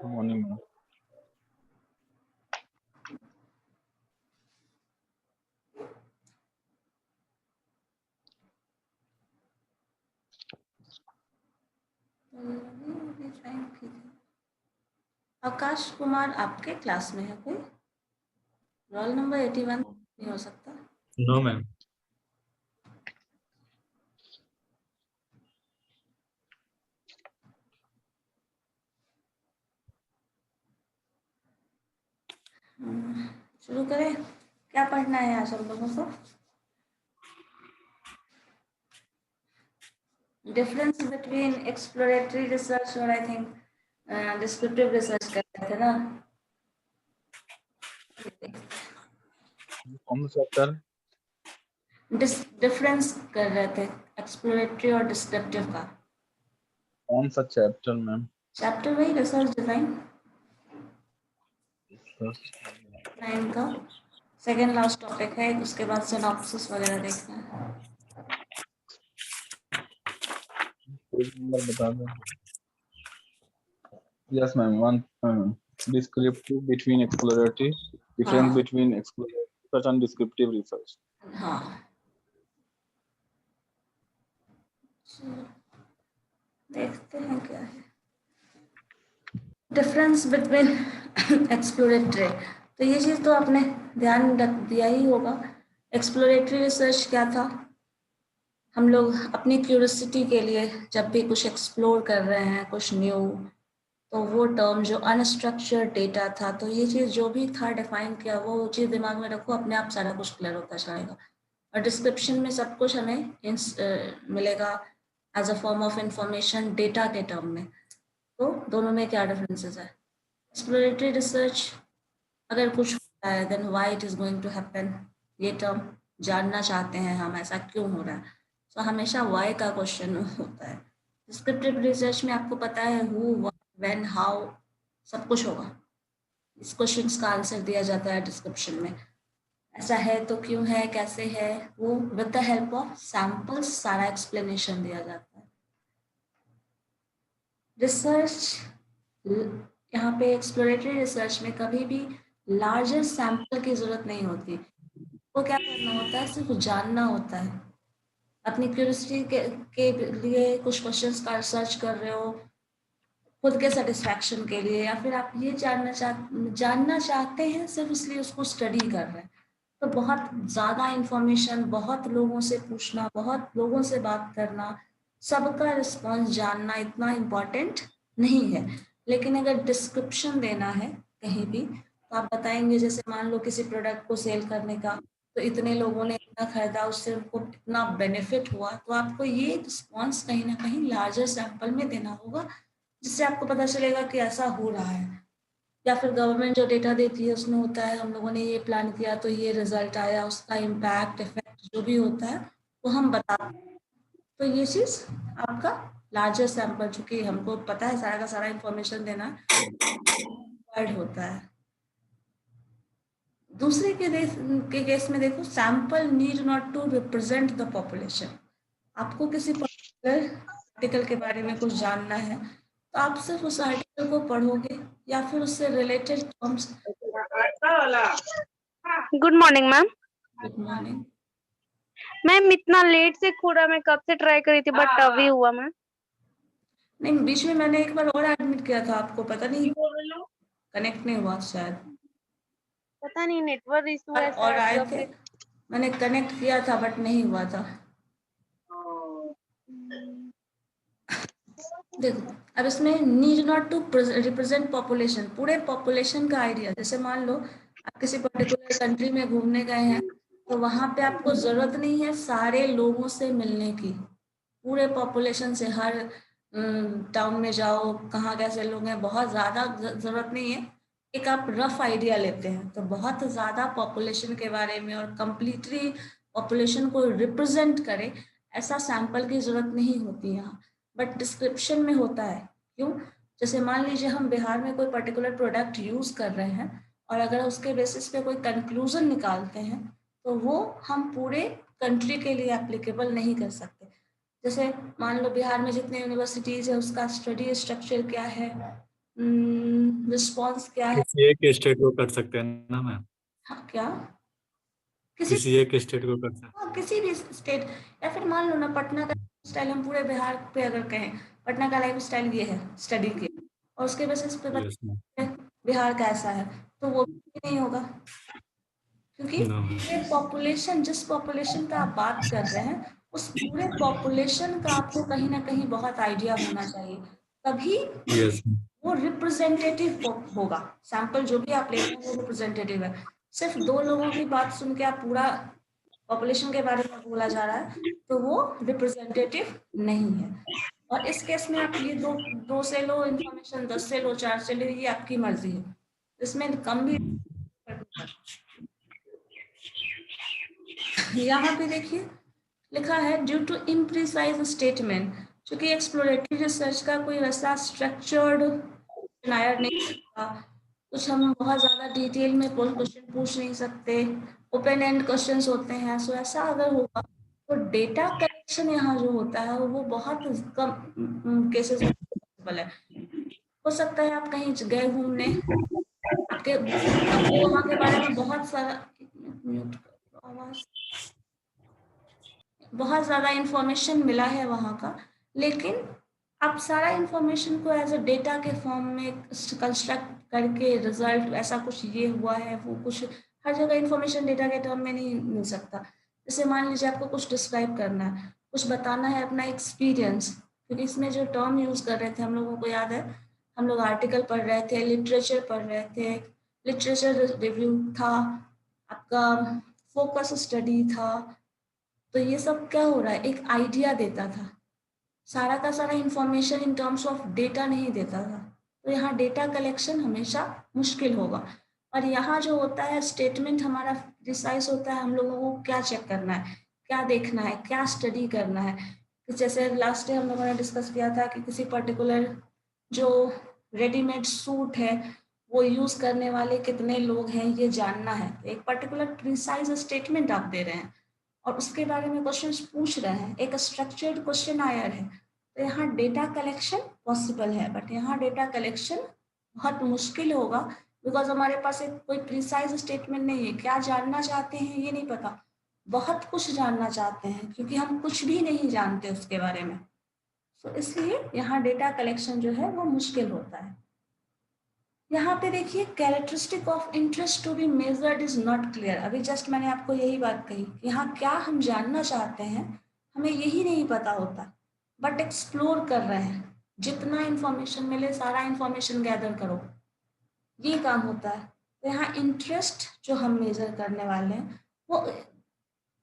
Morning ma'am. Akash Kumar आपके class में है कोई? रोल नंबर 81 नहीं हो सकता? No ma'am. शुरू करें? क्या पढ़ना है आज हम लोगों को? डिफरेंस बिटवीन एक्सप्लोरेटरी रिसर्च और आई थिंक डिस्क्रिप्टिव रिसर्च कर रहे थे ना? कौन सा चैप्टर? डिफरेंस कर रहे थे एक्सप्लोरेटरी और डिस्क्रिप्टिव का। कौन सा चैप्टर मैम? चैप्टर वही रिसर्च डिजाइन 9 का सेकेंड लास्ट टॉपिक है, उसके बाद सिनॉप्सिस वगैरह देखना है। पेज नंबर बता दो। Yes ma'am. One descriptive between exploratory, difference between exploratory research and descriptive research. हाँ, देखते हैं क्या है डिफरेंस बिटवीन एक्सप्लोरेटरी। तो ये चीज़ तो आपने ध्यान रख दिया ही होगा। एक्सप्लोरेटरी रिसर्च क्या था? हम लोग अपनी क्यूरियोसिटी के लिए जब भी कुछ एक्सप्लोर कर रहे हैं कुछ न्यू, तो वो टर्म जो अनस्ट्रक्चर्ड डेटा था, तो ये चीज़ जो भी था डिफाइन किया, वो चीज़ दिमाग में रखो, अपने आप सारा कुछ क्लियर होता जाएगा। और डिस्क्रिप्शन में सब कुछ हमें मिलेगा as a form of information data के टर्म में। तो दोनों में क्या डिफरेंसेस है? एक्सप्लोरेटरी रिसर्च अगर कुछ होता है then why it is going to happen, ये टर्म जानना चाहते हैं हम, ऐसा क्यों हो रहा है। तो हमेशा वाई का क्वेश्चन होता है। डिस्क्रिप्टिव रिसर्च में आपको पता है हु, व्हेन, हाउ सब कुछ होगा। इस क्वेश्चंस का आंसर दिया जाता है डिस्क्रिप्शन में। ऐसा है तो क्यों है, कैसे है, वो with the help of samples सारा एक्सप्लेनेशन दिया जाता है। रिसर्च यहाँ पे एक्सप्लोरेटरी रिसर्च में कभी भी लार्जर सैंपल की जरूरत नहीं होती। वो क्या करना होता है, सिर्फ जानना होता है। अपनी क्यूरियोसिटी के लिए कुछ क्वेश्चंस का रिसर्च कर रहे हो खुद के सेटिस्फैक्शन के लिए, या फिर आप ये जानना चाहते हैं सिर्फ इसलिए उसको स्टडी कर रहे हैं। तो बहुत ज़्यादा इंफॉर्मेशन, बहुत लोगों से पूछना, बहुत लोगों से बात करना, सबका रिस्पॉन्स जानना इतना इम्पोर्टेंट नहीं है। लेकिन अगर डिस्क्रिप्शन देना है कहीं भी, तो आप बताएंगे जैसे मान लो किसी प्रोडक्ट को सेल करने का, तो इतने लोगों ने इतना खरीदा, उससे उनको इतना बेनिफिट हुआ, तो आपको ये रिस्पॉन्स कहीं ना कहीं लार्जर सैंपल में देना होगा, जिससे आपको पता चलेगा कि ऐसा हो रहा है। या फिर गवर्नमेंट जो डेटा देती है उसमें होता है हम लोगों ने ये प्लान किया तो ये रिजल्ट आया, उसका इम्पैक्ट इफेक्ट जो भी होता है वो हम बताते हैं। तो ये चीज़ आपका लार्जर सैंपल, चूंकि हमको पता है सारा का सारा इंफॉर्मेशन देना रिक्वायर्ड होता है। दूसरे के केस में देखो, sample need not to represent the population. आपको किसी पर्टिकुलर आर्टिकल के बारे में कुछ जानना है, तो आप सिर्फ उस आर्टिकल को पढ़ोगे या फिर उससे related terms. Good morning ma'am. Good morning ma'am, इतना लेट से खोला, मैं कब से ट्राई करी थी बट अभी हुआ मैम। नहीं, बीच में मैंने एक बार और एडमिट किया था आपको, पता नहीं कनेक्ट नहीं हुआ शायद, पता नहीं नेटवर्क इशू है और आए शायद। थे, मैंने कनेक्ट किया था बट नहीं हुआ था। देखो अब इसमें need not to represent population, पूरे पॉपुलेशन का आइडिया। जैसे मान लो आप किसी पर्टिकुलर कंट्री में घूमने गए हैं, तो वहां पे आपको जरूरत नहीं है सारे लोगों से मिलने की, पूरे पॉपुलेशन से। हर टाउन में जाओ, कहाँ कैसे लोग हैं, बहुत ज़्यादा ज़रूरत नहीं है। एक आप रफ आइडिया लेते हैं, तो बहुत ज़्यादा पॉपुलेशन के बारे में और कंप्लीटली पॉपुलेशन को रिप्रेजेंट करे ऐसा सैंपल की ज़रूरत नहीं होती यहाँ, बट डिस्क्रिप्शन में होता है। क्यों? जैसे मान लीजिए हम बिहार में कोई पर्टिकुलर प्रोडक्ट यूज़ कर रहे हैं, और अगर उसके बेसिस पे कोई कंक्लूजन निकालते हैं, तो वो हम पूरे कंट्री के लिए एप्लीकेबल नहीं कर सकते। जैसे मान लो बिहार में जितने यूनिवर्सिटीज़ है उसका स्टडी स्ट्रक्चर क्या है, रिस्पॉन्स क्या है? किसी एक स्टेट को कर सकते हैं ना मैम, हाँ, क्या किसी एक स्टेट को कर सकते हाँ, किसी भी स्टेट, या फिर मान लो ना पटना का स्टाइल, हम पूरे बिहार पे अगर कहें पटना का लाइफ स्टाइल ये है स्टडी के, और उसके बेसिस पे हैं। Yes ma'am. बताएं बिहार कैसा है, तो वो भी नहीं होगा, क्योंकि नो पूरे पॉपुलेशन, जिस पॉपुलेशन का आप बात कर रहे हैं उस पूरे पॉपुलेशन का आपको कहीं ना कहीं बहुत आइडिया होना चाहिए, तभी यस वो रिप्रेजेंटेटिव होगा। सैंपल जो भी आप ले रहे हैं वो रिप्रेजेंटेटिव है। सिर्फ 2 लोगों की बात सुन के आप पूरा पॉपुलेशन के बारे में बोला जा रहा है तो वो रिप्रेजेंटेटिव नहीं है। और इस केस में आप ये दो से लो इंफॉर्मेशन, 10 से लो, 4 से लो, ये आपकी मर्जी है, इसमें कम भी फर्क नहीं पड़ता। यहाँ पे देखिए लिखा है ड्यू टू इम्प्रिसाइज स्टेटमेंट, क्योंकि एक्सप्लोरेटरी रिसर्च का कोई वैसा स्ट्रक्चर्ड नायर नहीं होता, कुछ हम बहुत ज़्यादा डिटेल में क्वेश्चन पूछ नहीं सकते, ओपन एंड क्वेश्चंस होते हैं। सो ऐसा अगर होगा तो डेटा कलेक्शन यहाँ जो होता है वो बहुत कम केसेस में पॉसिबल है। हो सकता है आप कहीं गए घूमने, आपको वहाँ के बारे में बहुत सारा, बहुत ज़्यादा इंफॉर्मेशन मिला है वहाँ का, लेकिन आप सारा इंफॉर्मेशन को एज अ डेटा के फॉर्म में कंस्ट्रक्ट करके रिजल्ट ऐसा कुछ ये हुआ है वो कुछ, हर जगह इंफॉर्मेशन डेटा के टर्म में नहीं मिल सकता। जैसे मान लीजिए आपको कुछ डिस्क्राइब करना है, कुछ बताना है अपना एक्सपीरियंस, क्योंकि इसमें जो टर्म यूज़ कर रहे थे हम लोगों को याद है, हम लोग आर्टिकल पढ़ रहे थे, लिटरेचर पढ़ रहे थे, लिटरेचर रिव्यू था, आपका फोकस स्टडी था, तो ये सब क्या हो रहा है, एक आइडिया देता था, सारा का सारा information in terms of data नहीं देता था। तो यहाँ डेटा कलेक्शन हमेशा मुश्किल होगा। और यहाँ जो होता है स्टेटमेंट हमारा प्रिसाइज होता है, हम लोगों को क्या चेक करना है, क्या देखना है, क्या स्टडी करना है। जैसे लास्ट डे हम लोगों ने डिस्कस किया था कि किसी पर्टिकुलर जो रेडीमेड सूट है वो यूज़ करने वाले कितने लोग हैं ये जानना है। एक पर्टिकुलर प्रिसाइज स्टेटमेंट आप दे रहे हैं और उसके बारे में क्वेश्चंस पूछ रहे हैं, एक स्ट्रक्चर्ड क्वेश्चन आया है, तो यहाँ डेटा कलेक्शन पॉसिबल है, बट यहाँ डेटा कलेक्शन बहुत मुश्किल होगा, बिकॉज हमारे पास एक कोई प्रिसाइज स्टेटमेंट नहीं है। क्या जानना चाहते हैं ये नहीं पता, बहुत कुछ जानना चाहते हैं क्योंकि हम कुछ भी नहीं जानते उसके बारे में। तो इसलिए यहाँ डेटा कलेक्शन जो है वो मुश्किल होता है। यहाँ पे देखिए characteristic of interest to be measured is not clear. अभी जस्ट मैंने आपको यही बात कही, यहाँ क्या हम जानना चाहते हैं हमें यही नहीं पता होता, बट एक्सप्लोर कर रहे हैं, जितना इंफॉर्मेशन मिले सारा इंफॉर्मेशन गैदर करो, ये काम होता है। तो यहाँ इंटरेस्ट जो हम मेजर करने वाले हैं वो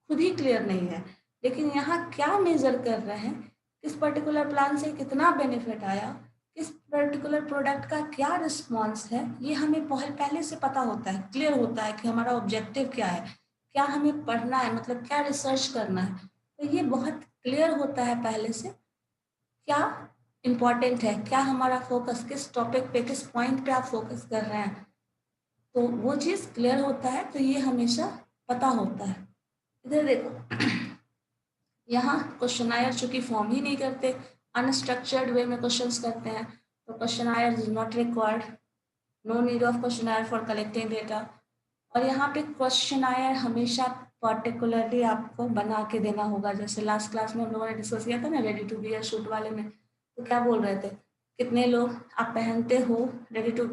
खुद ही क्लियर नहीं है, लेकिन यहाँ क्या मेजर कर रहे हैं, किस पर्टिकुलर प्लान से कितना बेनिफिट आया, किस पर्टिकुलर प्रोडक्ट का क्या रिस्पॉन्स है, ये हमें पहले से पता होता है, क्लियर होता है कि हमारा ऑब्जेक्टिव क्या है, क्या हमें पढ़ना है, मतलब क्या रिसर्च करना है। तो ये बहुत क्लियर होता है पहले से, क्या इम्पॉर्टेंट है, क्या हमारा फोकस किस टॉपिक पे, किस पॉइंट पे आप फोकस कर रहे हैं, तो वो चीज़ क्लियर होता है, तो ये हमेशा पता होता है। इधर देखो यहाँ क्वेश्चनायर चूंकि फॉर्म ही नहीं करते, अनस्ट्रक्चर्ड वे में क्वेश्चंस करते हैं, तो questionnaire is not required, no need of questionnaire for collecting data. और यहाँ पे क्वेश्चनायर हमेशा पर्टिकुलरली आपको बना के देना होगा। जैसे लास्ट क्लास में हम लोगों ने डिस्कस किया था ना रेडी टू वियर शूट वाले में, तो क्या बोल रहे थे, कितने लोग आप पहनते हो रेडी टू,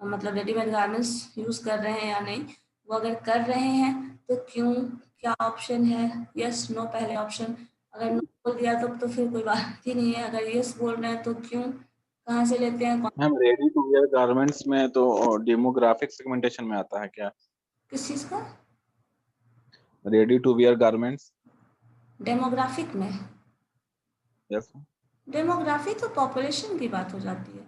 मतलब रेडीमेड गारमेंट्स यूज़ कर रहे हैं या नहीं, वो अगर कर रहे हैं तो क्यों, क्या ऑप्शन है, यस नो पहले ऑप्शन, अगर नो बोल दिया तो फिर कोई बात ही नहीं है, अगर यस बोल रहे हैं तो क्यों, कहाँ से लेते हैं, ma'am ready to wear garments में तो डेमोग्राफिक सेगमेंटेशन में आता है क्या? किस चीज़ का ready to wear garments? Demographic में? यस। डेमोग्राफी तो पॉपुलेशन की बात हो जाती है,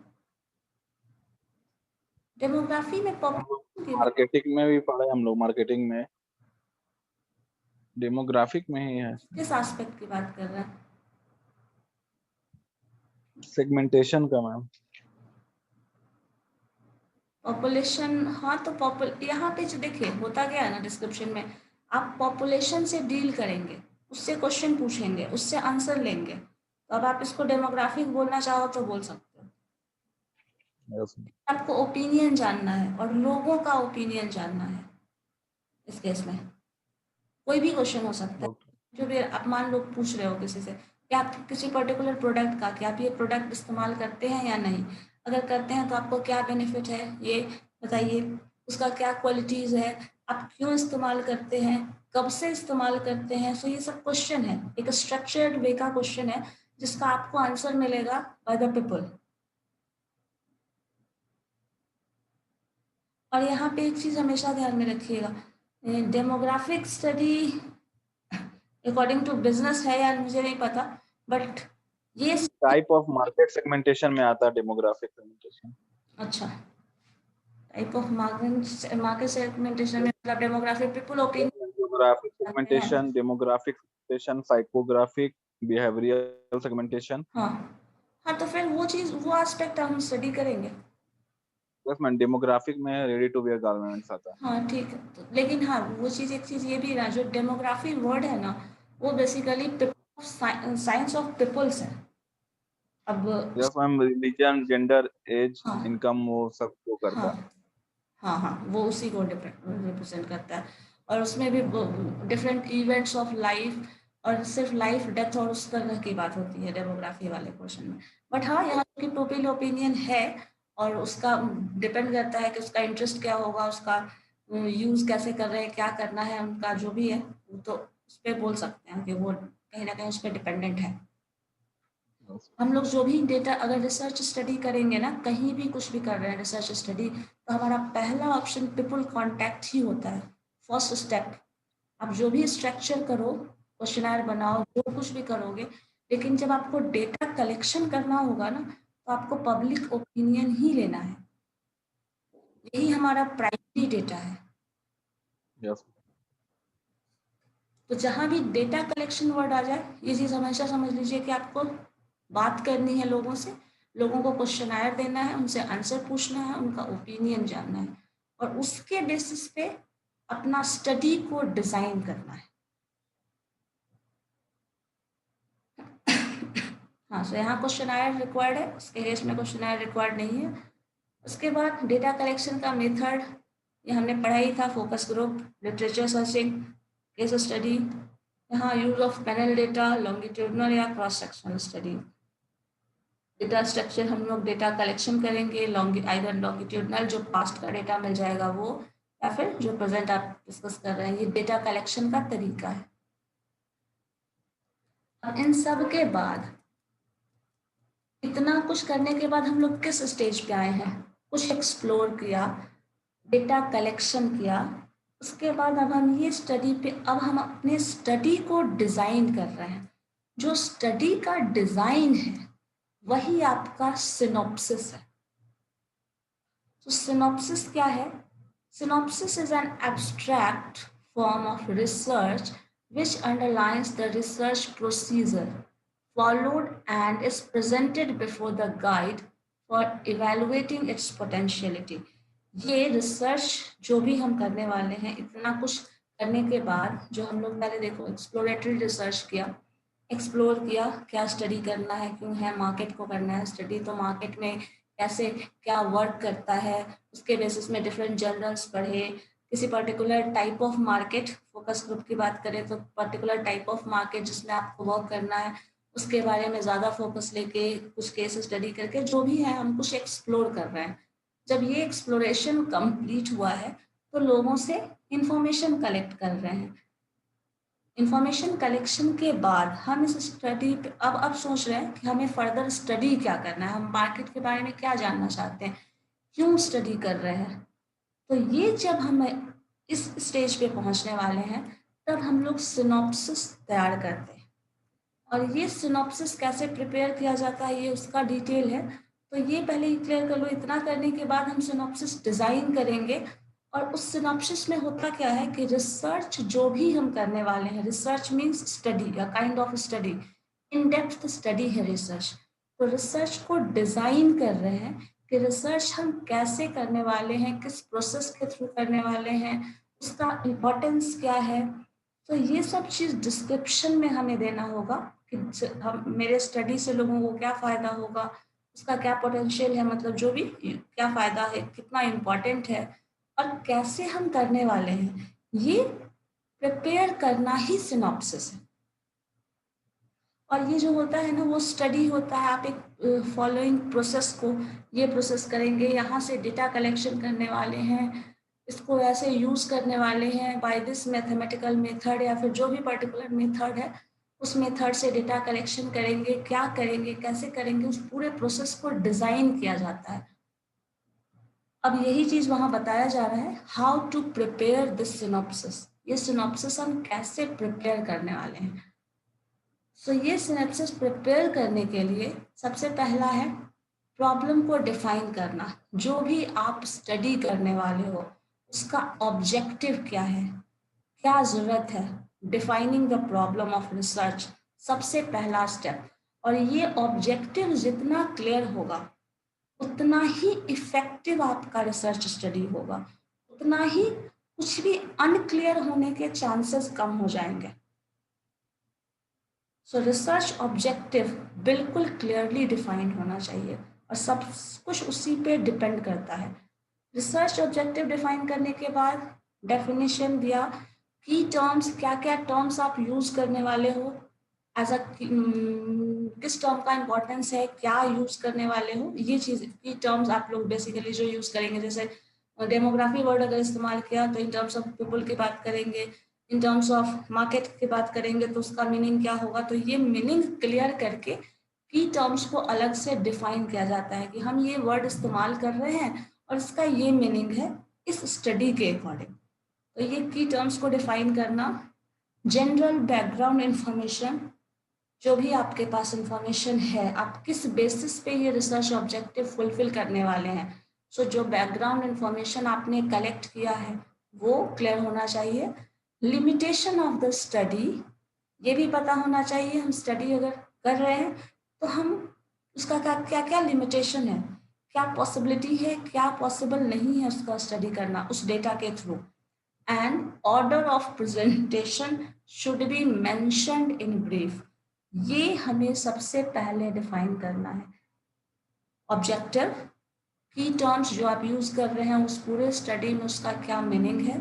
डेमोग्राफी में पॉपुलेशन की बात, मार्केटिंग में भी पढ़े हम लोग, मार्केटिंग में डेमोग्राफिक में ही है। किस एस्पेक्ट की बात कर रहे हैं? सेगमेंटेशन का मैम। पॉपुलेशन, हाँ तो यहाँ पे जो देखिए होता क्या है ना, डिस्क्रिप्शन में आप पॉपुलेशन से डील करेंगे, उससे क्वेश्चन पूछेंगे, उससे आंसर लेंगे, तो अब आप इसको डेमोग्राफिक बोलना चाहो तो बोल सकते हो। Yes. आपको ओपिनियन जानना है और लोगों का ओपिनियन जानना है। इस केस में कोई भी क्वेश्चन हो सकता है, Okay. जो भी आप मान लो पूछ रहे हो किसी से कि आप किसी पर्टिकुलर प्रोडक्ट का, कि आप ये प्रोडक्ट इस्तेमाल करते हैं या नहीं, अगर करते हैं तो आपको क्या बेनिफिट है ये बताइए, उसका क्या क्वालिटीज़ है, आप क्यों इस्तेमाल करते हैं, कब से इस्तेमाल करते हैं। सो ये सब क्वेश्चन है, एक स्ट्रक्चर्ड वे का क्वेश्चन है जिसका आपको आंसर मिलेगा बाय द पीपल। और यहाँ पे एक चीज़ हमेशा ध्यान में रखिएगा, demographic study according to business है या मुझे नहीं पता, बट ये टाइप ऑफ मार्केट सेगमेंटेशन में आता है डेमोग्राफिक सेगमेंटेशन। अच्छा, टाइप ऑफ मार्केट सेगमेंटेशन में मतलब डेमोग्राफिक पीपल ओपिनियन डेमोग्राफिक हैं। Segmentation, demographic segmentation, psychographic, behavioural segmentation. हाँ हाँ, तो फिर वो चीज़, वो एस्पेक्ट हम स्टडी करेंगे। बस मैं डेमोग्राफिक में रेडी टू वेयर गारमेंट्स आता है। हाँ ठीक है, तो लेकिन हाँ वो चीज़, एक चीज़ ये भी ना, जो डेमोग्राफी वर्ड है ना, वो बेसिकली साइंस ऑफ पीपल्स है। अब yes ma'am, religion, gender, age, हाँ इनकम, वो सब को करता हाँ है। हाँ हाँ, वो उसी को रिप्रेजेंट करता है। और उसमें भी डिफरेंट इवेंट्स ऑफ लाइफ, और सिर्फ लाइफ डेथ और उस तरह की बात होती है डेमोग्राफी वाले पोर्शन में। बट हाँ, यहाँ की पॉपुलर ओपिनियन है, और उसका डिपेंड करता है कि उसका इंटरेस्ट क्या होगा, उसका यूज़ कैसे कर रहे हैं, क्या करना है उनका, जो भी है वो तो उस पर बोल सकते हैं कि वो कहीं ना कहीं उस पर डिपेंडेंट है। हम लोग जो भी डेटा, अगर रिसर्च स्टडी करेंगे ना, कहीं भी कुछ भी कर रहे हैं रिसर्च स्टडी, तो हमारा पहला ऑप्शन पीपल कांटेक्ट ही होता है, फर्स्ट स्टेप। आप जो भी स्ट्रक्चर करो, क्वेश्चनर बनाओ, जो कुछ भी करोगे, लेकिन जब आपको डेटा कलेक्शन करना होगा ना, तो आपको पब्लिक ओपिनियन ही लेना है। यही हमारा प्राइमरी डेटा है। यस। तो जहाँ भी डेटा कलेक्शन वर्ड आ जाए, ये चीज़ हमेशा समझ लीजिए कि आपको बात करनी है लोगों से, लोगों को क्वेश्चनायर देना है, उनसे आंसर पूछना है, उनका ओपिनियन जानना है, और उसके बेसिस पे अपना स्टडी को डिजाइन करना है। हाँ, तो यहाँ क्वेश्चनायर रिक्वायर्ड है, उसके केस में क्वेश्चनायर रिक्वायर्ड नहीं है। उसके बाद डेटा कलेक्शन का मेथड, ये हमने पढ़ा ही था, focus group, literature searching, case study, यहाँ use of panel data, longitudinal या cross sectional study. Data structure, हम लोग डेटा कलेक्शन करेंगे, आइदर लॉन्गिट्यूडनल, जो पास्ट का डेटा मिल जाएगा वो, या फिर जो प्रेजेंट आप डिस्कस कर रहे हैं, ये डेटा कलेक्शन का तरीका है। अब इन सब के बाद, इतना कुछ करने के बाद हम लोग किस स्टेज पे आए हैं, कुछ एक्सप्लोर किया, डेटा कलेक्शन किया, उसके बाद अब हम ये स्टडी पे, अब हम अपने स्टडी को डिजाइन कर रहे हैं। जो स्टडी का डिजाइन है वही आपका सिनॉप्सिस है। तो सिनॉप्सिस क्या है? Synopsis is an abstract form of research which underlines the research procedure followed and is presented before the guide for evaluating its potentiality। ये रिसर्च जो भी हम करने वाले हैं, इतना कुछ करने के बाद, जो हम लोग पहले देखो एक्सप्लोरेटरी रिसर्च किया, एक्सप्लोर किया क्या स्टडी करना है, क्यों है, मार्केट को करना है स्टडी, तो मार्केट में कैसे क्या वर्क करता है, उसके बेसिस में डिफरेंट जर्नल्स पढ़े, किसी particular type of market, focus group की बात करें तो पर्टिकुलर टाइप ऑफ मार्केट जिसमें आपको वर्क करना है, उसके बारे में ज़्यादा फोकस लेके कुछ केस स्टडी करके, जो भी है हम कुछ एक्सप्लोर कर रहे हैं। जब ये एक्सप्लोरेशन कंप्लीट हुआ है, तो लोगों से इंफॉर्मेशन कलेक्ट कर रहे हैं। इंफॉर्मेशन कलेक्शन के बाद हम इस स्टडी पे अब सोच रहे हैं कि हमें फर्दर स्टडी क्या करना है, हम मार्केट के बारे में क्या जानना चाहते हैं, क्यों स्टडी कर रहे हैं। तो ये जब हम इस स्टेज पे पहुंचने वाले हैं, तब हम लोग सिनॉप्सिस तैयार करते हैं। और ये सिनॉप्सिस कैसे प्रिपेयर किया जाता है, ये उसका डिटेल है, तो ये पहले ही क्लियर कर लो। इतना करने के बाद हम सिनॉप्सिस डिजाइन करेंगे, और उस सिनॉप्सिस में होता क्या है कि रिसर्च जो भी हम करने वाले हैं, रिसर्च मीन्स स्टडी, या kind of study, in depth study है रिसर्च। तो रिसर्च को डिजाइन कर रहे हैं कि रिसर्च हम कैसे करने वाले हैं, किस प्रोसेस के थ्रू करने वाले हैं, उसका इम्पोर्टेंस क्या है। तो ये सब चीज़ डिस्क्रिप्शन में हमें देना होगा कि हम, मेरे स्टडी से लोगों को क्या फ़ायदा होगा, उसका क्या पोटेंशियल है, मतलब जो भी क्या फायदा है, कितना इम्पोर्टेंट है और कैसे हम करने वाले हैं, ये प्रिपेयर करना ही सिनॉप्सिस है। और ये जो होता है ना वो स्टडी होता है, आप एक फॉलोइंग प्रोसेस को, ये प्रोसेस करेंगे, यहाँ से डेटा कलेक्शन करने वाले हैं, इसको ऐसे यूज करने वाले हैं बाय दिस मैथमेटिकल मेथड या फिर जो भी पर्टिकुलर मेथड है उस मेथड से डेटा कलेक्शन करेंगे, क्या करेंगे, कैसे करेंगे, उस पूरे प्रोसेस को डिजाइन किया जाता है। अब यही चीज वहां बताया जा रहा है, how to prepare this synopsis. ये सिनॉप्सिस हम कैसे प्रिपेयर करने वाले हैं। सो ये सिनॉप्सिस प्रिपेयर करने के लिए सबसे पहला है प्रॉब्लम को डिफाइन करना। जो भी आप स्टडी करने वाले हो उसका ऑब्जेक्टिव क्या है, क्या जरूरत है, defining the problem of research सबसे पहला स्टेप। और ये ऑब्जेक्टिव जितना क्लियर होगा उतना ही इफेक्टिव आपका रिसर्च स्टडी होगा, उतना ही कुछ भी अनक्लियर होने के चांसेस कम हो जाएंगे। सो रिसर्च ऑब्जेक्टिव बिल्कुल क्लियरली डिफाइंड होना चाहिए और सब कुछ उसी पे डिपेंड करता है। रिसर्च ऑब्जेक्टिव डिफाइन करने के बाद डेफिनेशन दिया, की टर्म्स, क्या क्या टर्म्स आप यूज करने वाले हो, एज अ किस टर्म का इंपॉर्टेंस है, क्या यूज करने वाले हो, ये चीज की टर्म्स आप लोग बेसिकली जो यूज करेंगे। जैसे डेमोग्राफी वर्ड अगर इस्तेमाल किया तो इन टर्म्स ऑफ पीपल की बात करेंगे, इन टर्म्स ऑफ मार्केट की बात करेंगे तो उसका मीनिंग क्या होगा। तो ये मीनिंग क्लियर करके की टर्म्स को अलग से डिफाइन किया जाता है कि हम ये वर्ड इस्तेमाल कर रहे हैं और इसका ये मीनिंग है इस स्टडी के अकॉर्डिंग। तो ये की टर्म्स को डिफाइन करना। जनरल बैकग्राउंड इंफॉर्मेशन, जो भी आपके पास इंफॉर्मेशन है, आप किस बेसिस पे ये रिसर्च ऑब्जेक्टिव फुलफिल करने वाले हैं। सो जो बैकग्राउंड इंफॉर्मेशन आपने कलेक्ट किया है वो क्लियर होना चाहिए। लिमिटेशन ऑफ द स्टडी, ये भी पता होना चाहिए हम स्टडी अगर कर रहे हैं तो हम उसका क्या क्या लिमिटेशन है, क्या पॉसिबिलिटी है, क्या पॉसिबल नहीं है उसका स्टडी करना उस डेटा के through. And order of presentation should be mentioned in brief, ये हमें सबसे पहले डिफाइन करना है। ऑब्जेक्टिव, की टर्म्स जो आप यूज कर रहे हैं उस पूरे स्टडी में उसका क्या मीनिंग है,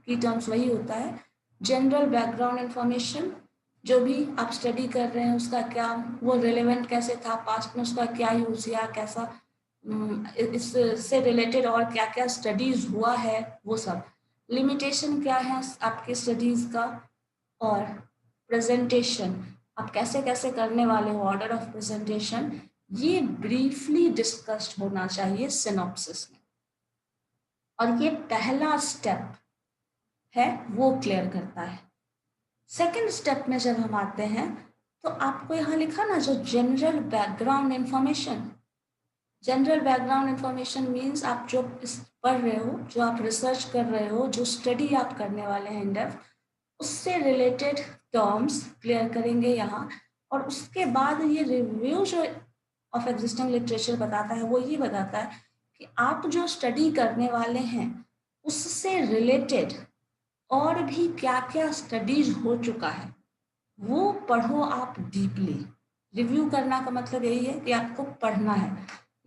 की टर्म्स वही होता है। जनरल बैकग्राउंड इंफॉर्मेशन, जो भी आप स्टडी कर रहे हैं उसका क्या, वो रिलेवेंट कैसे था, पास्ट में उसका क्या यूज या कैसा, इससे रिलेटेड और क्या क्या स्टडीज हुआ है वो सब। लिमिटेशन क्या है आपकी स्टडीज का, और प्रेजेंटेशन आप कैसे कैसे करने वाले हो, ऑर्डर ऑफ प्रेजेंटेशन, ये ब्रीफली डिस्कस्ड होना चाहिए सिनॉप्सिस में। और ये पहला स्टेप है वो क्लियर करता है। सेकंड स्टेप में जब हम आते हैं तो आपको यहाँ लिखा ना जो general background information, general background information means आप जो पढ़ रहे हो, जो आप रिसर्च कर रहे हो, जो स्टडी आप करने वाले हैं इन डेप्थ, उससे रिलेटेड टर्म्स क्लियर करेंगे यहाँ। और उसके बाद ये रिव्यू जो ऑफ एग्जिस्टिंग लिटरेचर बताता है वो ये बताता है कि आप जो स्टडी करने वाले हैं उससे रिलेटेड और भी क्या क्या स्टडीज हो चुका है वो पढ़ो आप डीपली। रिव्यू करना का मतलब यही है कि आपको पढ़ना है।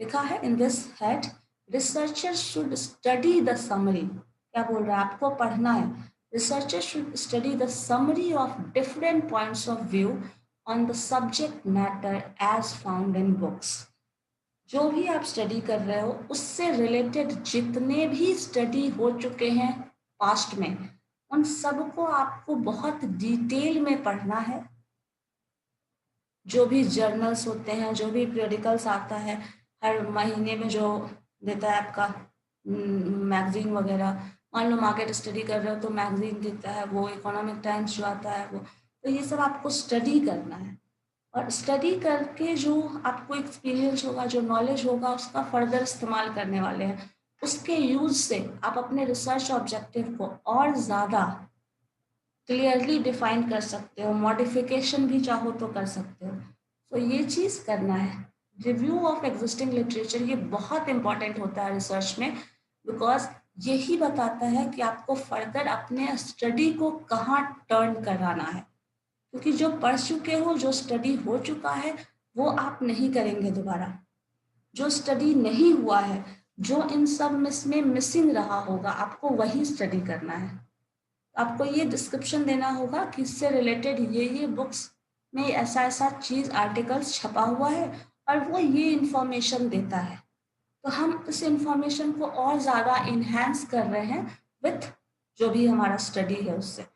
लिखा है in this head, researcher should study the summary, क्या बोल रहा है, आपको पढ़ना है। Researcher should study the summary of different points of view on the subject matter as found in books. जो भी आप स्टडी कर रहे हो उससे रिलेटेड जितने भी स्टडी हो चुके हैं पास्ट में, उन सबको आपको बहुत डिटेल में पढ़ना है। जो भी जर्नल्स होते हैं, जो भी पीरियडिकल्स आता है हर महीने में जो देता है आपका मैगजीन वगैरह, मान लो मार्केट स्टडी कर रहे हो तो मैगजीन देता है वो, इकोनॉमिक टाइम्स जो आता है वो, तो ये सब आपको स्टडी करना है। और स्टडी करके जो आपको एक्सपीरियंस होगा, जो नॉलेज होगा, उसका फर्दर इस्तेमाल करने वाले हैं। उसके यूज से आप अपने रिसर्च ऑब्जेक्टिव को और ज़्यादा क्लियरली डिफाइन कर सकते हो, मॉडिफिकेशन भी चाहो तो कर सकते हो। तो ये चीज़ करना है। रिव्यू ऑफ एग्जिस्टिंग लिटरेचर ये बहुत इंपॉर्टेंट होता है रिसर्च में, बिकॉज यही बताता है कि आपको फर्दर अपने स्टडी को कहाँ टर्न कराना है। क्योंकि जो पढ़ चुके हो, जो स्टडी हो चुका है, वो आप नहीं करेंगे दोबारा। जो स्टडी नहीं हुआ है, जो इन सब में मिसिंग रहा होगा, आपको वही स्टडी करना है। आपको ये डिस्क्रिप्शन देना होगा कि इससे रिलेटेड ये बुक्स में ऐसा ऐसा चीज आर्टिकल्स छपा हुआ है और वो ये इंफॉर्मेशन देता है, तो हम इस इंफॉर्मेशन को और ज़्यादा इन्हेंस कर रहे हैं विथ जो भी हमारा स्टडी है उससे।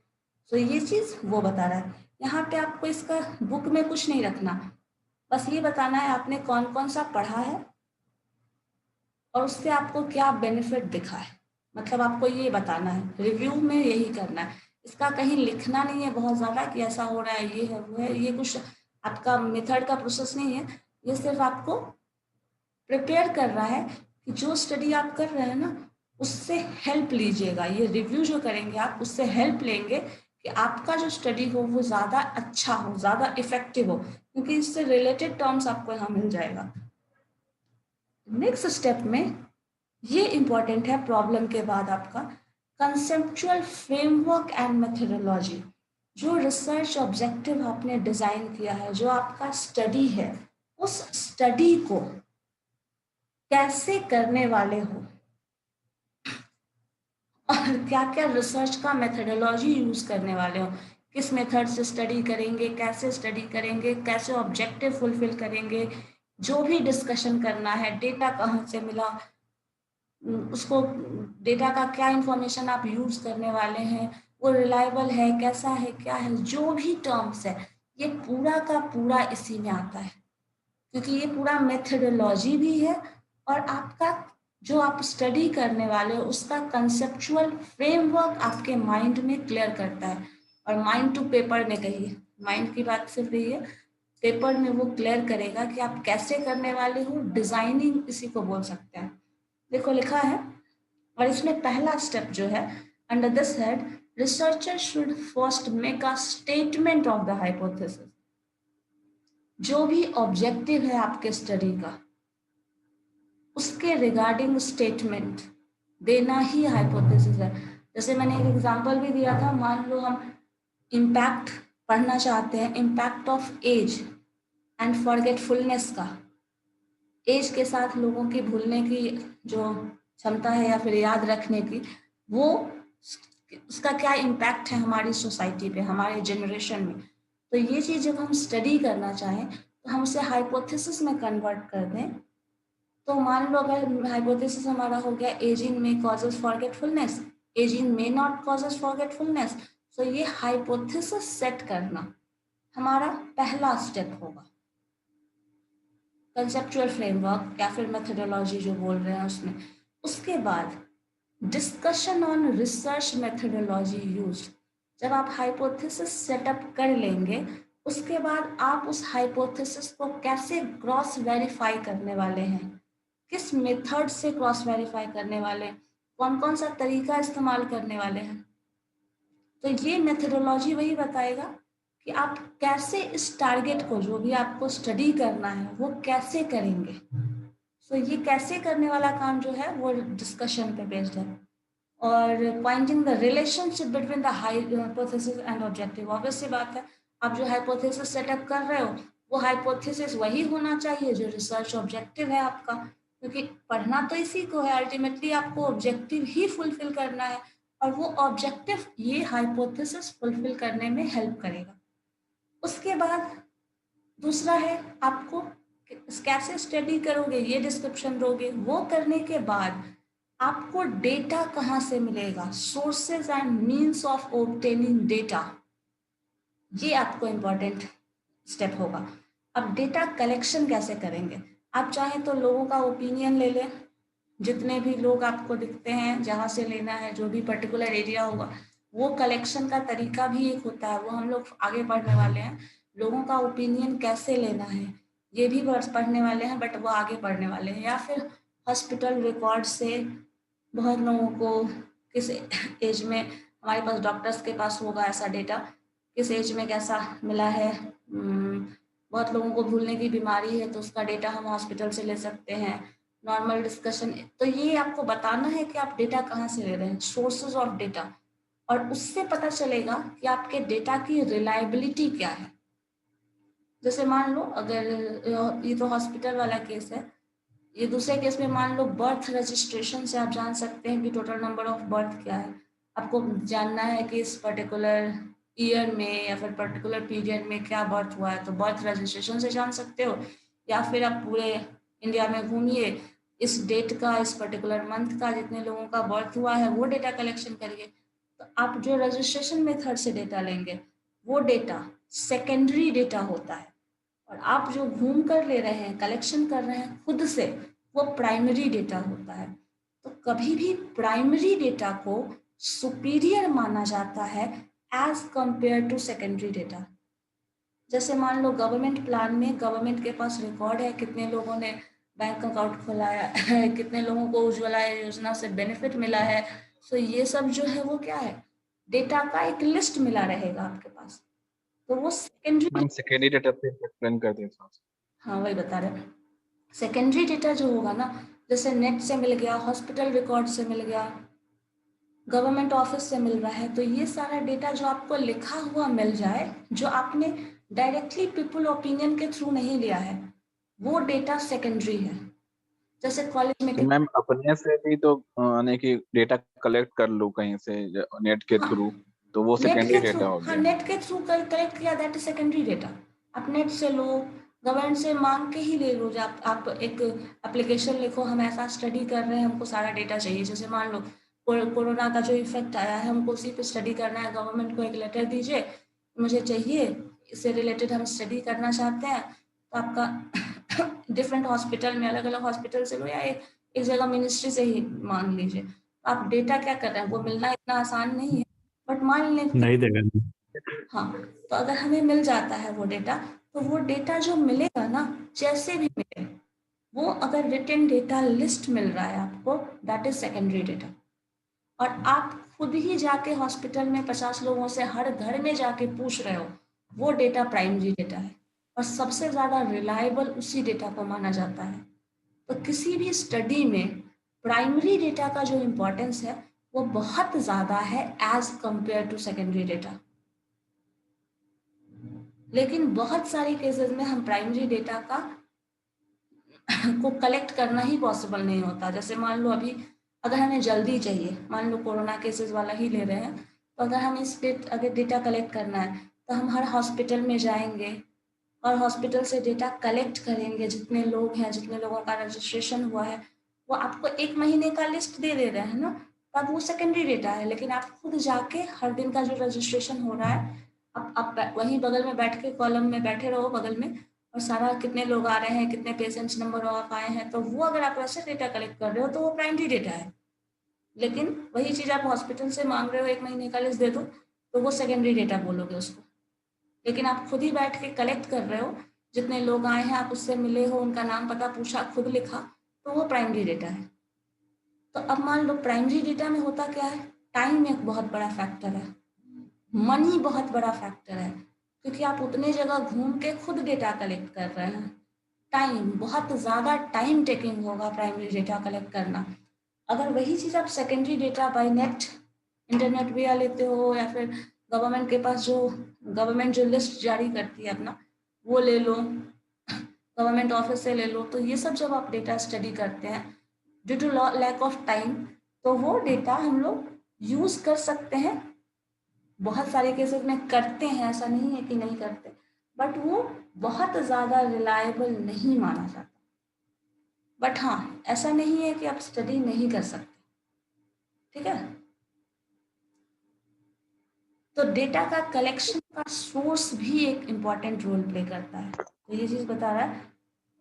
तो ये चीज़ वो बता रहा है। यहाँ पे आपको इसका बुक में कुछ नहीं रखना, बस ये बताना है आपने कौन कौन सा पढ़ा है और उससे आपको क्या बेनिफिट दिखा है, मतलब आपको ये बताना है, रिव्यू में यही करना है। इसका कहीं लिखना नहीं है बहुत ज़्यादा कि ऐसा हो रहा है, ये है वो है, ये कुछ आपका मेथड का प्रोसेस नहीं है। ये सिर्फ आपको प्रिपेयर कर रहा है कि जो स्टडी आप कर रहे हैं ना उससे हेल्प लीजिएगा। ये रिव्यू जो करेंगे आप उससे हेल्प लेंगे कि आपका जो स्टडी हो वो ज़्यादा अच्छा हो, ज़्यादा इफेक्टिव हो, क्योंकि इससे रिलेटेड टर्म्स आपको यहाँ मिल जाएगा। नेक्स्ट स्टेप में ये इंपॉर्टेंट है, प्रॉब्लम के बाद आपका कंसेप्चुअल फ्रेमवर्क एंड मेथोडोलॉजी। जो रिसर्च ऑब्जेक्टिव आपने डिजाइन किया है, जो आपका स्टडी है, उस स्टडी को कैसे करने वाले हो और क्या क्या रिसर्च का मेथोडोलॉजी यूज करने वाले हो, किस मेथड से स्टडी करेंगे, कैसे स्टडी करेंगे, कैसे ऑब्जेक्टिव फुलफिल करेंगे, जो भी डिस्कशन करना है, डेटा कहाँ से मिला, उसको डेटा का क्या इंफॉर्मेशन आप यूज करने वाले हैं, वो रिलायबल है, कैसा है, क्या है, जो भी टर्म्स है ये पूरा का पूरा इसी में आता है, क्योंकि ये पूरा मेथोडोलॉजी भी है और आपका जो आप स्टडी करने वाले हो उसका कंसेप्चुअल फ्रेमवर्क आपके माइंड में क्लियर करता है। और माइंड टू पेपर में कहिए, माइंड की बात सिर्फ रही है, पेपर में वो क्लियर करेगा कि आप कैसे करने वाले हो। डिजाइनिंग इसी को बोल सकते हैं। देखो लिखा है, और इसमें पहला स्टेप जो है, under this head researcher should first make a statement of the hypothesis. जो भी ऑब्जेक्टिव है आपके स्टडी का उसके रिगार्डिंग स्टेटमेंट देना ही हाइपोथेसिस है। जैसे मैंने एक एग्जांपल भी दिया था, मान लो हम इम्पैक्ट पढ़ना चाहते हैं, impact of age and forgetfulness का, एज के साथ लोगों की भूलने की जो क्षमता है या फिर याद रखने की, वो उसका क्या इम्पैक्ट है हमारी सोसाइटी पे, हमारे जनरेशन में। तो ये चीज़ जब हम स्टडी करना चाहें तो हम उसे हाइपोथेसिस में कन्वर्ट कर दें। तो मान लो अगर हाइपोथेसिस हमारा हो गया एजिंग में कॉजेज फॉरगेटफुलनेस, एजिंग में नॉट कॉजेज फॉरगेटफुलनेस, तो ये हाइपोथेसिस सेट करना हमारा पहला स्टेप होगा। कंसेप्चुअल फ्रेमवर्क या फिर मेथोडोलॉजी जो बोल रहे हैं उसमें। उसके बाद discussion on research methodology used. जब आप हाइपोथेसिस सेटअप कर लेंगे उसके बाद आप उस हाइपोथेसिस को कैसे क्रॉस वेरीफाई करने वाले हैं, किस मेथड से क्रॉस वेरीफाई करने वाले हैं, कौन कौन सा तरीका इस्तेमाल करने वाले हैं। तो ये मेथोडोलॉजी वही बताएगा कि आप कैसे इस टारगेट को, जो भी आपको स्टडी करना है, वो कैसे करेंगे। तो ये कैसे करने वाला काम जो है वो डिस्कशन पे बेस्ड है। और pointing the relationship between the hypothesis and objective. Obvious सी बात है, आप जो हाइपोथेसिस सेटअप कर रहे हो वो हाइपोथेसिस वही होना चाहिए जो रिसर्च ऑब्जेक्टिव है आपका, क्योंकि पढ़ना तो इसी को है, अल्टीमेटली आपको ऑब्जेक्टिव ही फुलफिल करना है और वो ऑब्जेक्टिव ये हाइपोथेसिस फुलफिल करने में हेल्प करेगा। उसके बाद दूसरा है आपको कैसे स्टडी करोगे, ये डिस्क्रिप्शन दोगे। वो करने के बाद आपको डेटा कहाँ से मिलेगा, sources and means of obtaining data, ये आपको इम्पोर्टेंट स्टेप होगा। अब डेटा कलेक्शन कैसे करेंगे, आप चाहें तो लोगों का ओपिनियन ले लें, जितने भी लोग आपको दिखते हैं जहाँ से लेना है, जो भी पर्टिकुलर एरिया होगा, वो कलेक्शन का तरीका भी एक होता है, वो हम लोग आगे पढ़ने वाले हैं। लोगों का ओपिनियन कैसे लेना है ये भी पढ़ने वाले हैं, बट वो आगे पढ़ने वाले हैं। या फिर हॉस्पिटल रिकॉर्ड से बहुत लोगों को किस एज में, हमारे पास डॉक्टर्स के पास होगा ऐसा डेटा, किस एज में कैसा मिला है। बहुत लोगों को भूलने की बीमारी है तो उसका डेटा हम हॉस्पिटल से ले सकते हैं। नॉर्मल डिस्कशन, तो ये आपको बताना है कि आप डेटा कहाँ से ले रहे हैं, सोर्सेज ऑफ डेटा, और उससे पता चलेगा कि आपके डेटा की रिलायबिलिटी क्या है। जैसे मान लो अगर ये तो हॉस्पिटल वाला केस है, ये दूसरे केस में मान लो बर्थ रजिस्ट्रेशन से आप जान सकते हैं कि टोटल नंबर ऑफ बर्थ क्या है। आपको जानना है कि इस पर्टिकुलर ईयर में या फिर पर्टिकुलर पीरियड में क्या बर्थ हुआ है, तो बर्थ रजिस्ट्रेशन से जान सकते हो। या फिर आप पूरे इंडिया में घूमिए, इस डेट का, इस पर्टिकुलर मंथ का जितने लोगों का बर्थ हुआ है वो डेटा कलेक्शन करिए। तो आप जो रजिस्ट्रेशन मेथड से डेटा लेंगे वो डेटा सेकेंडरी डेटा होता है, और आप जो घूम कर ले रहे हैं, कलेक्शन कर रहे हैं खुद से, वो प्राइमरी डेटा होता है। तो कभी भी प्राइमरी डेटा को सुपीरियर माना जाता है as compare to secondary data. जैसे मान लो गवर्नमेंट प्लान में गवर्नमेंट के पास रिकॉर्ड है कितने लोगों ने बैंक अकाउंट खोलाया है, कितने लोगों को उज्ज्वला योजना से बेनिफिट मिला है। तो ये सब जो है वो क्या है, डेटा का एक लिस्ट मिला रहेगा आपके पास। तो वो सेकेंडरी, मैम सेकेंडरी डेटा पे एक्सप्लेन कर दें थोड़ा सा। हाँ वही बता रहे हैं। सेकेंडरी डेटा जो होगा ना, जैसे नेट से मिल गया, हॉस्पिटल रिकॉर्ड से मिल गया, गवर्नमेंट ऑफिस से मिल रहा है, तो ये सारा डेटा जो आपको लिखा हुआ मिल जाए, जो आपने डायरेक्टली पीपल ओपिनियन के थ्रू नहीं लिया है, वो डेटा सेकेंडरी है। जैसे कॉलेज में तो मैम अपने से भी तो यानी कि डेटा कलेक्ट कर लूँ कहीं से नेट के थ्रू, तो वो नेट सेकेंडरी के थ्रू, डेटा हो हाँ गया। नेट के थ्रू कलेक्ट किया, दैट इज सेकेंडरी डेटा। आप नेट से लो, गवर्नमेंट से मांग के ही ले लो। जब आप एक एप्लीकेशन लिखो, हम ऐसा स्टडी कर रहे हैं, हमको सारा डेटा चाहिए। जैसे मान लो कोरोना का जो इफेक्ट आया है, हमको उसी पे स्टडी करना है, गवर्नमेंट को एक लेटर दीजिए, मुझे चाहिए, इससे रिलेटेड हम स्टडी करना चाहते हैं। तो आपका डिफरेंट हॉस्पिटल में, अलग अलग हॉस्पिटल से लो, या एक जगह मिनिस्ट्री से ही मांग लीजिए। तो आप डेटा क्या कर रहे हैं, वो मिलना इतना आसान नहीं है, बट मान लें कि नहीं देगा। हाँ, तो अगर हमें मिल जाता है वो डेटा, तो वो डेटा जो मिलेगा ना, जैसे भी मिले, वो अगर रिटन डेटा लिस्ट मिल रहा है आपको, दैट इज सेकेंडरी डेटा। और आप खुद ही जाके हॉस्पिटल में 50 लोगों से हर घर में जाके पूछ रहे हो, वो डेटा प्राइमरी डेटा है, और सबसे ज़्यादा रिलायबल उसी डेटा को माना जाता है। तो किसी भी स्टडी में प्राइमरी डेटा का जो इम्पोर्टेंस है वो बहुत ज़्यादा है as compare to secondary data. लेकिन बहुत सारे केसेस में हम प्राइमरी डेटा का को कलेक्ट करना ही पॉसिबल नहीं होता। जैसे मान लो अभी अगर हमें जल्दी चाहिए, मान लो कोरोना केसेस वाला ही ले रहे हैं, तो अगर हमें अगर डेटा कलेक्ट करना है, तो हम हर हॉस्पिटल में जाएंगे और हॉस्पिटल से डेटा कलेक्ट करेंगे, जितने लोग हैं, जितने लोगों का रजिस्ट्रेशन हुआ है, वो आपको 1 महीने का लिस्ट दे रहे हैं ना, तब वो सेकेंडरी डेटा है। लेकिन आप खुद जाके हर दिन का जो रजिस्ट्रेशन हो रहा है, आप वहीं बगल में बैठ के कॉलम में बैठे रहो बगल में, और सारा कितने लोग आ रहे हैं, कितने पेशेंट्स नंबर ऑफ आए हैं, तो वो अगर आप वैसे डेटा कलेक्ट कर रहे हो तो वो प्राइमरी डेटा है। लेकिन वही चीज़ आप हॉस्पिटल से मांग रहे हो, 1 महीने का लिस्ट दे दो, तो वो सेकेंडरी डेटा बोलोगे उसको। लेकिन आप खुद ही बैठ के कलेक्ट कर रहे हो, जितने लोग आए हैं आप उससे मिले हो, उनका नाम पता पूछा, खुद लिखा, तो वो प्राइमरी डेटा है। तो अब मान लो प्राइमरी डेटा में होता क्या है, टाइम एक बहुत बड़ा फैक्टर है, मनी बहुत बड़ा फैक्टर है, क्योंकि आप उतने जगह घूम के खुद डेटा कलेक्ट कर रहे हैं। टाइम, बहुत ज़्यादा टाइम टेकिंग होगा प्राइमरी डेटा कलेक्ट करना। अगर वही चीज़ आप secondary data by net, internet भी लेते हो, या फिर गवर्नमेंट के पास जो गवर्नमेंट जो लिस्ट जारी करती है अपना, वो ले लो, गवर्नमेंट ऑफिस से ले लो, तो ये सब जब आप डेटा स्टडी करते हैं due to lack of time, तो वो डेटा हम लोग यूज़ कर सकते हैं। बहुत सारे केसेस में करते हैं, ऐसा नहीं है कि नहीं करते, बट वो बहुत ज़्यादा रिलायबल नहीं माना जाता। बट हाँ, ऐसा नहीं है कि आप स्टडी नहीं कर सकते, ठीक है। तो डेटा का कलेक्शन का सोर्स भी एक इम्पॉर्टेंट रोल प्ले करता है। तो ये चीज़ बता रहा है,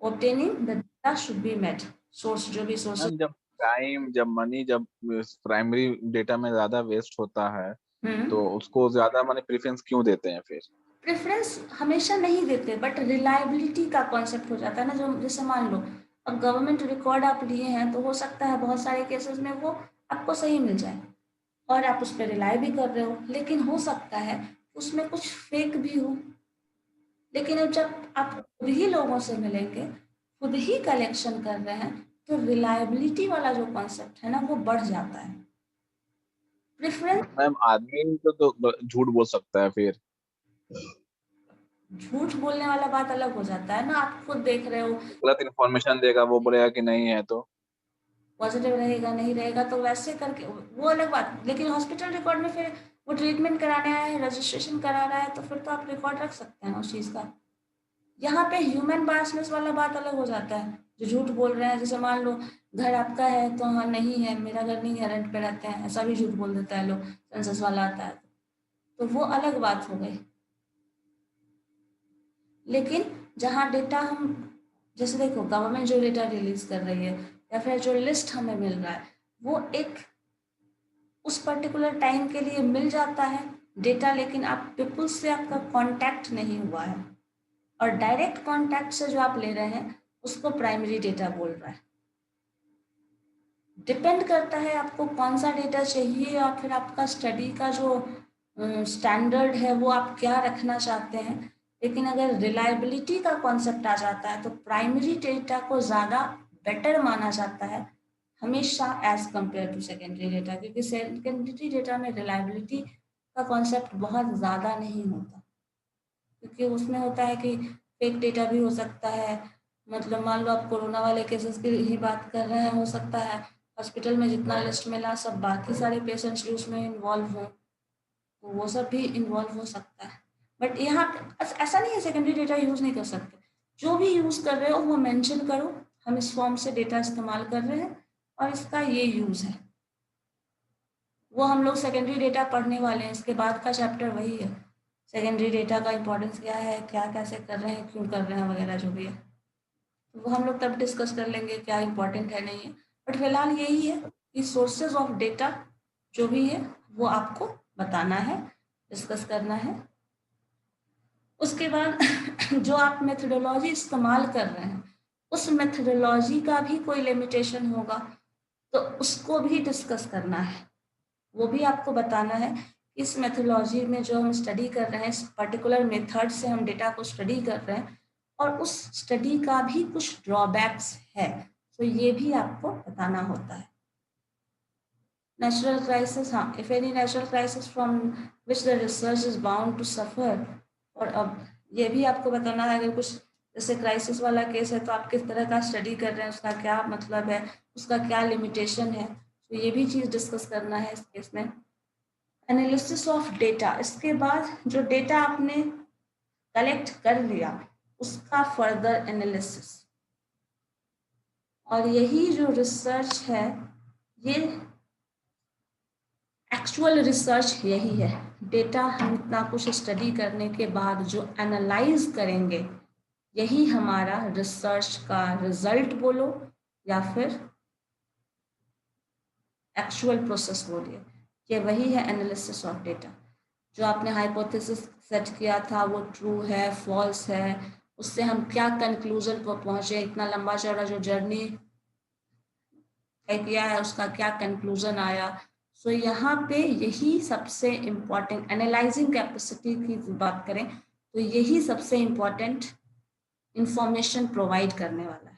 obtaining the data should be met, source जो भी सोर्स। मैम जब टाइम, जब मनी, जब प्राइमरी डेटा में ज्यादा वेस्ट होता है, तो उसको ज्यादा माने प्रेफरेंस क्यों देते हैं फिर? प्रेफरेंस हमेशा नहीं देते, बट रिलायबिलिटी का कॉन्सेप्ट हो जाता है ना। जो जैसे मान लो अब गवर्नमेंट रिकॉर्ड आप लिए हैं, तो हो सकता है बहुत सारे केसेस में वो आपको सही मिल जाए और आप उस पर रिलाई भी कर रहे हो, लेकिन हो सकता है उसमें कुछ फेक भी हो। लेकिन अब जब आप खुद ही लोगों से मिलेंगे, खुद ही कलेक्शन कर रहे हैं, तो रिलायबिलिटी वाला जो कॉन्सेप्ट है ना, वो बढ़ जाता है। प्रेफरेंस मैम आदमी तो झूठ बोल सकता है फिर। झूठ बोलने वाला बात अलग हो जाता है ना, आप खुद देख रहे हो गलत इन्फॉर्मेशन देगा, वो बोलेगा कि नहीं है तो पॉजिटिव रहेगा नहीं रहेगा, तो वैसे करके वो अलग बात। लेकिन हॉस्पिटल रिकॉर्ड में फिर वो ट्रीटमेंट कराने आया है, रजिस्ट्रेशन करा रहा है, तो फिर तो आप रिकॉर्ड रख सकते हैं उस चीज़ का। यहाँ पे ह्यूमन बायसनेस वाला बात अलग हो जाता है, जो झूठ बोल रहे हैं। जैसे मान लो घर आपका है तो हाँ नहीं है, मेरा घर नहीं है, रेंट पे रहते हैं, ऐसा भी झूठ बोल देता है लोग, सेंसस वाला आता है तो वो अलग बात हो गई। लेकिन जहाँ डेटा हम, जैसे देखो गवर्नमेंट जो डेटा रिलीज कर रही है या फिर जो लिस्ट हमें मिल रहा है, वो एक उस पर्टिकुलर टाइम के लिए मिल जाता है डेटा, लेकिन आप पीपल से आपका कांटेक्ट नहीं हुआ है, और डायरेक्ट कांटेक्ट से जो आप ले रहे हैं उसको प्राइमरी डेटा बोल रहा है। डिपेंड करता है आपको कौन सा डेटा चाहिए, या फिर आपका स्टडी का जो स्टैंडर्ड है वो आप क्या रखना चाहते हैं। लेकिन अगर रिलायबिलिटी का कॉन्सेप्ट आ जाता है तो प्राइमरी डेटा को ज़्यादा बेटर माना जाता है हमेशा as compare to secondary data, क्योंकि सेकेंडरी डेटा में रिलायबिलिटी का कॉन्सेप्ट बहुत ज़्यादा नहीं होता, क्योंकि उसमें होता है कि फेक डेटा भी हो सकता है। मतलब मान लो आप कोरोना वाले केसेस की ही बात कर रहे हैं, हो सकता है हॉस्पिटल में जितना लिस्ट मिला सब बाकी सारे पेशेंट्स भी उसमें इन्वॉल्व हों, तो वो सब भी इन्वॉल्व हो सकता है। बट यहाँ ऐसा नहीं है सेकेंडरी डेटा यूज़ नहीं कर सकते, जो भी यूज़ कर रहे हो वो मेंशन करो, हम इस फॉर्म से डेटा इस्तेमाल कर रहे हैं और इसका ये यूज़ है। वो हम लोग सेकेंडरी डेटा पढ़ने वाले हैं, इसके बाद का चैप्टर वही है, सेकेंडरी डेटा का इंपॉर्टेंस क्या है, क्या कैसे कर रहे हैं, क्यों कर रहे हैं वगैरह जो भी है, तो वो हम लोग तब डिस्कस कर लेंगे क्या इंपॉर्टेंट है नहीं है। बट फिलहाल यही है कि सोर्सेज ऑफ डेटा जो भी है वो आपको बताना है, डिस्कस करना है। उसके बाद जो आप मेथडोलॉजी इस्तेमाल कर रहे हैं उस मेथडोलॉजी का भी कोई लिमिटेशन होगा तो उसको भी डिस्कस करना है, वो भी आपको बताना है। इस मेथडोलॉजी में जो हम स्टडी कर रहे हैं, इस पर्टिकुलर मेथड से हम डेटा को स्टडी कर रहे हैं और उस स्टडी का भी कुछ ड्रॉबैक्स है, तो ये भी आपको बताना होता है। नेचुरल क्राइसिस, हाँ, if any natural crisis from which the research is bound to suffer, और अब ये भी आपको बताना है अगर कुछ जैसे क्राइसिस वाला केस है तो आप किस तरह का स्टडी कर रहे हैं, उसका क्या मतलब है, उसका क्या लिमिटेशन है, तो ये भी चीज़ डिस्कस करना है इस केस में। एनालिसिस ऑफ डेटा, इसके बाद जो डेटा आपने कलेक्ट कर लिया उसका फर्दर एनालिसिस, और यही जो रिसर्च है ये एक्चुअल रिसर्च यही है। डेटा हम इतना कुछ स्टडी करने के बाद जो एनालाइज करेंगे यही हमारा रिसर्च का रिजल्ट बोलो या फिर एक्चुअल प्रोसेस बोलिए, ये वही है एनालिसिस ऑफ डेटा। जो आपने हाइपोथेसिस सेट किया था वो ट्रू है फॉल्स है, उससे हम क्या कंक्लूजन पर पहुंचे, इतना लंबा चौड़ा जो जर्नी तय किया है उसका क्या कंक्लूजन आया। सो यहाँ पे यही सबसे इम्पॉर्टेंट, एनालाइजिंग कैपेसिटी की बात करें तो यही सबसे इम्पॉर्टेंट इंफॉर्मेशन प्रोवाइड करने वाला है।